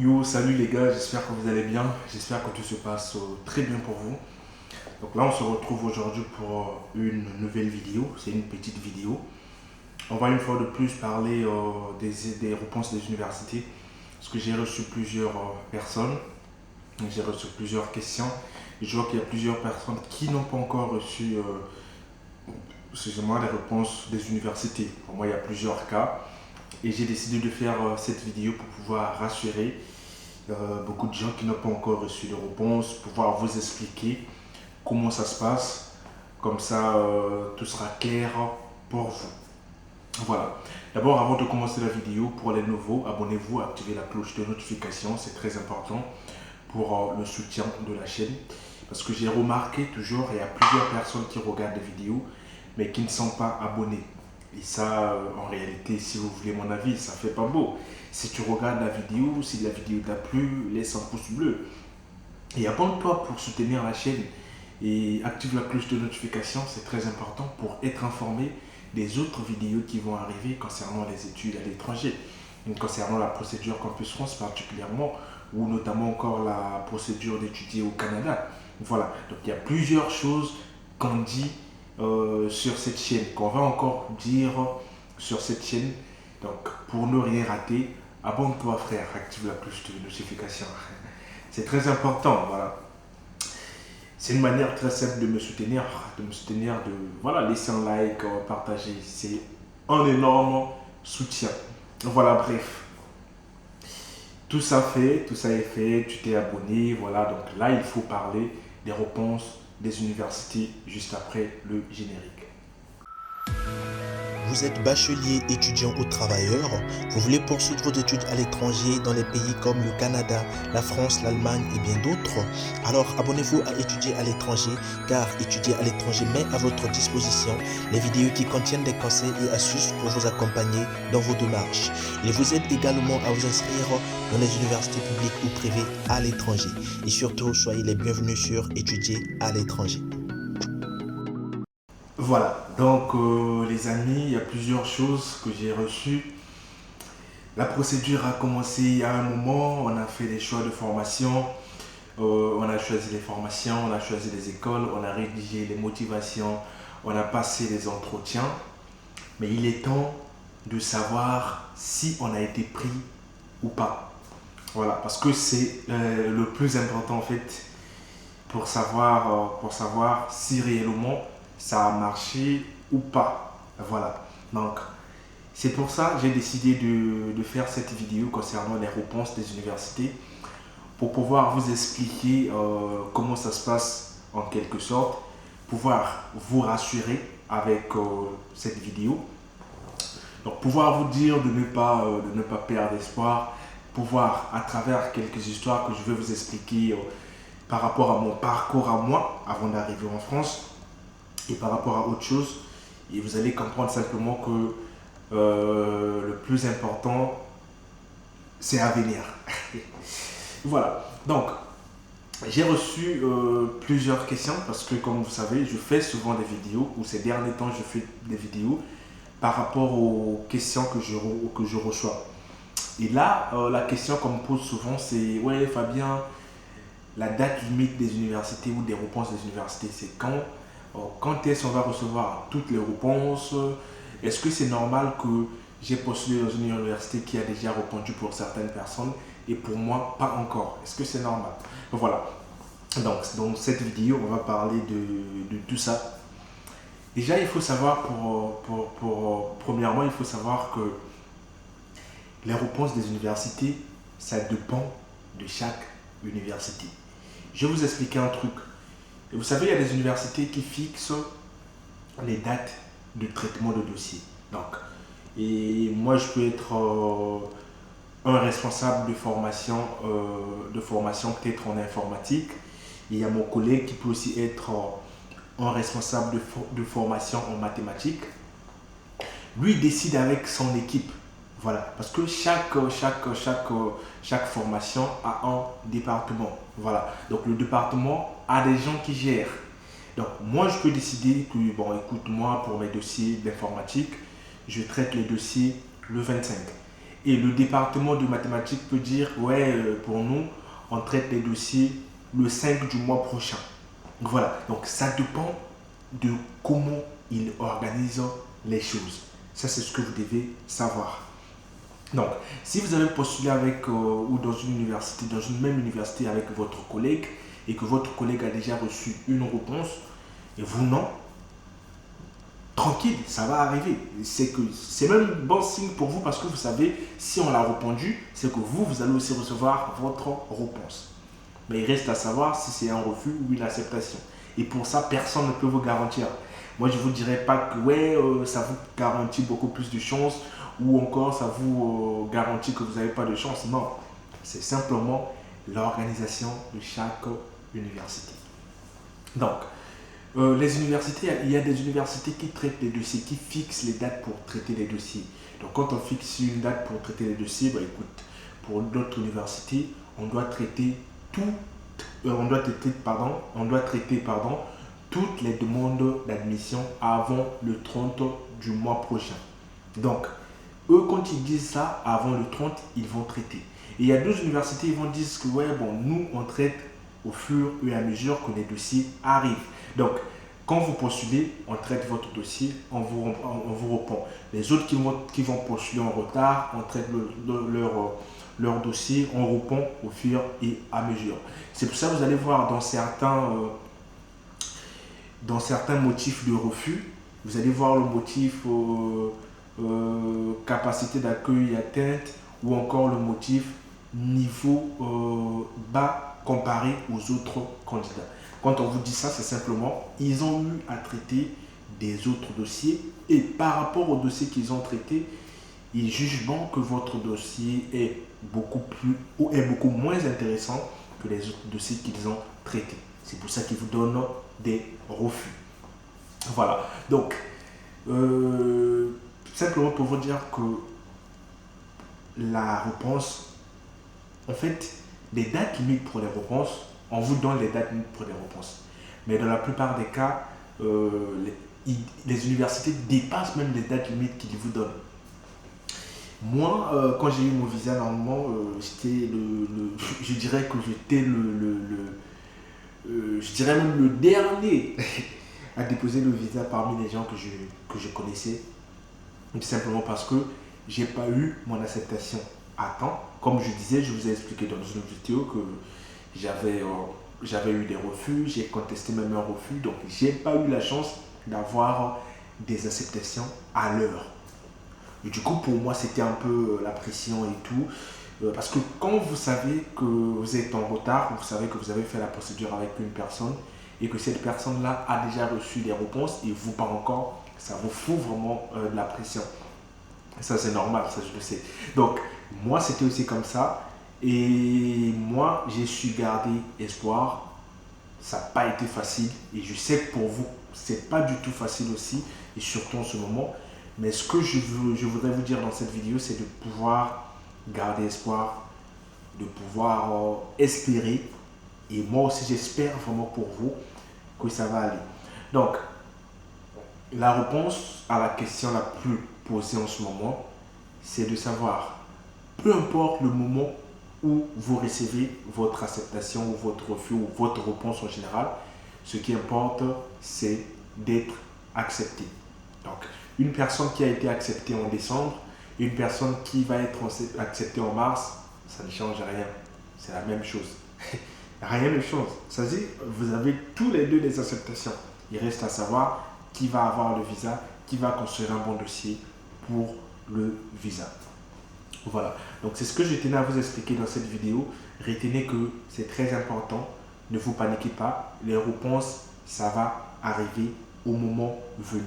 Yo, salut les gars, j'espère que vous allez bien, j'espère que tout se passe très bien pour vous. Donc là, on se retrouve aujourd'hui pour une nouvelle vidéo, c'est une petite vidéo. On va une fois de plus parler des réponses des universités, parce que j'ai reçu plusieurs personnes, j'ai reçu plusieurs questions, et je vois qu'il y a plusieurs personnes qui n'ont pas encore reçu, excusez-moi, les réponses des universités. Pour moi, il y a plusieurs cas, et j'ai décidé de faire cette vidéo pour pouvoir rassurer beaucoup de gens qui n'ont pas encore reçu de réponse, pouvoir vous expliquer comment ça se passe. Comme ça, tout sera clair pour vous. Voilà. D'abord, avant de commencer la vidéo, pour les nouveaux, abonnez-vous, activez la cloche de notification, c'est très important pour le soutien de la chaîne. Parce que j'ai remarqué toujours, il y a plusieurs personnes qui regardent des vidéos, mais qui ne sont pas abonnés. Et ça, en réalité, si vous voulez mon avis, ça fait pas beau. Si tu regardes la vidéo, si la vidéo t'a plu, laisse un pouce bleu. Et abonne-toi pour soutenir la chaîne. Et active la cloche de notification, c'est très important pour être informé des autres vidéos qui vont arriver concernant les études à l'étranger. Concernant la procédure Campus France particulièrement, ou notamment encore la procédure d'étudier au Canada. Voilà, donc il y a plusieurs choses qu'on dit sur cette chaîne, qu'on va encore dire sur cette chaîne. Donc pour ne rien rater, abonne-toi frère, active la cloche de notification. C'est très important, voilà. C'est une manière très simple de voilà, laisser un like, partager. C'est un énorme soutien. Voilà, bref. Tout ça est fait, tu t'es abonné, voilà. Donc là, il faut parler des réponses des universités juste après le générique. Vous êtes bachelier, étudiant ou travailleur, vous voulez poursuivre vos études à l'étranger dans les pays comme le Canada, la France, l'Allemagne et bien d'autres, alors abonnez-vous à Étudier à l'étranger car Étudier à l'étranger met à votre disposition les vidéos qui contiennent des conseils et astuces pour vous accompagner dans vos démarches. Il vous aide également à vous inscrire dans les universités publiques ou privées à l'étranger. Et surtout, soyez les bienvenus sur Étudier à l'étranger. Voilà, donc les amis, il y a plusieurs choses que j'ai reçues. La procédure a commencé il y a un moment, on a fait des choix de formation, on a choisi les formations, on a choisi les écoles, on a rédigé les motivations, on a passé les entretiens. Mais il est temps de savoir si on a été pris ou pas. Voilà, parce que c'est le plus important en fait pour savoir si réellement ça a marché ou pas. Voilà. Donc, c'est pour ça que j'ai décidé de faire cette vidéo concernant les réponses des universités pour pouvoir vous expliquer comment ça se passe en quelque sorte, pouvoir vous rassurer avec cette vidéo. Donc pouvoir vous dire de ne pas perdre espoir, pouvoir à travers quelques histoires que je vais vous expliquer par rapport à mon parcours à moi avant d'arriver en France et par rapport à autre chose. Et vous allez comprendre simplement que le plus important, c'est à venir. Voilà. Donc, j'ai reçu plusieurs questions parce que, comme vous savez, je fais souvent des vidéos, ou ces derniers temps, je fais des vidéos par rapport aux questions que je reçois. Et là, la question qu'on me pose souvent, c'est ouais, Fabien, la date limite des universités ou des réponses des universités, c'est quand? Quand est-ce qu'on va recevoir toutes les réponses? Est-ce que c'est normal que j'ai postulé dans une université qui a déjà répondu pour certaines personnes et pour moi, pas encore? Est-ce que c'est normal? Voilà. Donc, dans cette vidéo, on va parler de tout ça. Déjà, il faut savoir, premièrement, il faut savoir que les réponses des universités, ça dépend de chaque université. Je vais vous expliquer un truc. Et vous savez, il y a des universités qui fixent les dates de traitement de dossier. Donc, et moi, je peux être un responsable de formation peut-être en informatique. Et il y a mon collègue qui peut aussi être un responsable de formation en mathématiques. Lui décide avec son équipe. Voilà, parce que chaque formation a un département. Voilà, donc le département a des gens qui gèrent. Donc moi, je peux décider que, bon, écoute, moi, pour mes dossiers d'informatique, je traite les dossiers le 25. Et le département de mathématiques peut dire, ouais, pour nous, on traite les dossiers le 5 du mois prochain. Voilà, donc ça dépend de comment ils organisent les choses. Ça, c'est ce que vous devez savoir. Donc, si vous avez postulé avec ou dans une université, dans une même université avec votre collègue et que votre collègue a déjà reçu une réponse et vous non, tranquille, ça va arriver. C'est même bon signe pour vous parce que vous savez, si on l'a répondu, c'est que vous allez aussi recevoir votre réponse. Mais il reste à savoir si c'est un refus ou une acceptation. Et pour ça, personne ne peut vous garantir. Moi, je ne vous dirais pas que ouais, ça vous garantit beaucoup plus de chances ou encore ça vous garantit que vous n'avez pas de chance. Non, c'est simplement l'organisation de chaque université. Donc, les universités, il y a des universités qui traitent les dossiers, qui fixent les dates pour traiter les dossiers. Donc, quand on fixe une date pour traiter les dossiers, bah, écoute, pour d'autres universités, on doit traiter toutes les demandes d'admission avant le 30 du mois prochain. Donc, eux, quand ils disent ça, avant le 30, ils vont traiter. Et il y a d'autres universités, ils vont dire que, ouais, bon, nous, on traite au fur et à mesure que les dossiers arrivent. Donc, quand vous postulez, on traite votre dossier, on vous répond. Les autres qui vont postuler en retard, on traite leur dossier, on répond au fur et à mesure. C'est pour ça que vous allez voir dans certains motifs de refus, vous allez voir le motif capacité d'accueil atteinte ou encore le motif niveau bas comparé aux autres candidats. Quand on vous dit ça, c'est simplement, ils ont eu à traiter des autres dossiers et par rapport au dossier qu'ils ont traité, ils jugent bon que votre dossier est beaucoup moins intéressant que les autres dossiers qu'ils ont traités. C'est pour ça qu'ils vous donnent des refus. Voilà. Donc, simplement pour vous dire que la réponse, en fait, les dates limites pour les réponses, on vous donne les dates limites pour les réponses. Mais dans la plupart des cas, les universités dépassent même les dates limites qu'ils vous donnent. Moi, quand j'ai eu mon visa, normalement, je dirais que j'étais je dirais même le dernier à déposer le visa parmi les gens que je connaissais. Tout simplement parce que j'ai pas eu mon acceptation à temps. Comme je disais, je vous ai expliqué dans une vidéo que j'avais eu des refus, j'ai contesté même un refus, donc j'ai pas eu la chance d'avoir des acceptations à l'heure. Et du coup, pour moi, c'était un peu la pression et tout. Parce que quand vous savez que vous êtes en retard, vous savez que vous avez fait la procédure avec une personne et que cette personne-là a déjà reçu des réponses et vous pas encore, ça vous fout vraiment de la pression. Ça, c'est normal, ça, je le sais. Donc, moi, c'était aussi comme ça. Et moi, j'ai su garder espoir. Ça n'a pas été facile. Et je sais que pour vous, c'est pas du tout facile aussi. Et surtout en ce moment. Mais ce que je voudrais vous dire dans cette vidéo, c'est de pouvoir garder espoir, de pouvoir espérer. Et moi aussi, j'espère vraiment pour vous que ça va aller. Donc, la réponse à la question la plus posée en ce moment, c'est de savoir, peu importe le moment où vous recevez votre acceptation ou votre refus ou votre réponse en général, ce qui importe, c'est d'être accepté. Donc, une personne qui a été acceptée en décembre, une personne qui va être acceptée en mars, ça ne change rien. C'est la même chose. Rien ne change. Ça dit, vous avez tous les deux des acceptations. Il reste à savoir qui va avoir le visa, qui va construire un bon dossier pour le visa. Voilà. Donc, c'est ce que je tenais à vous expliquer dans cette vidéo. Retenez que c'est très important. Ne vous paniquez pas. Les réponses, ça va arriver au moment venu.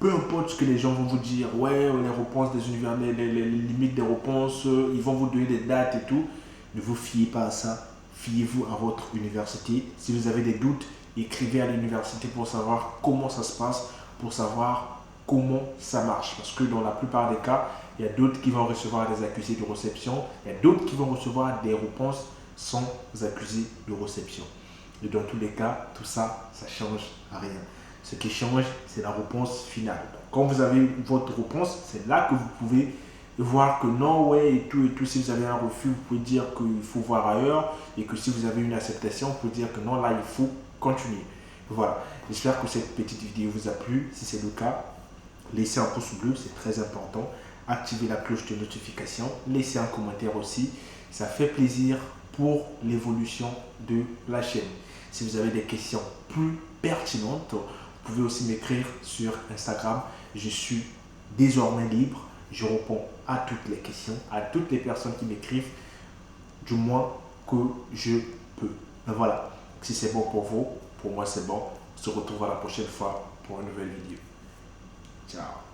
Peu importe ce que les gens vont vous dire, ouais, les réponses des universités, les limites des réponses, ils vont vous donner des dates et tout. Ne vous fiez pas à ça. Fiez-vous à votre université. Si vous avez des doutes, écrivez à l'université pour savoir comment ça se passe, pour savoir comment ça marche. Parce que dans la plupart des cas, il y a d'autres qui vont recevoir des accusés de réception, il y a d'autres qui vont recevoir des réponses sans accusés de réception. Et dans tous les cas, tout ça, ça ne change rien. Ce qui change, c'est la réponse finale. Donc, quand vous avez votre réponse, c'est là que vous pouvez voir que non, ouais, et tout, si vous avez un refus, vous pouvez dire qu'il faut voir ailleurs, et que si vous avez une acceptation, vous pouvez dire que non, là, il faut continuer. Voilà, j'espère que cette petite vidéo vous a plu. Si c'est le cas, laissez un pouce bleu, c'est très important. Activez la cloche de notification, laissez un commentaire aussi, ça fait plaisir pour l'évolution de la chaîne. Si vous avez des questions plus pertinentes, vous pouvez aussi m'écrire sur Instagram. Je suis désormais libre. Je réponds à toutes les questions, à toutes les personnes qui m'écrivent, du moins que je peux. Voilà. Si c'est bon pour vous, pour moi c'est bon. On se retrouve à la prochaine fois pour une nouvelle vidéo. Ciao.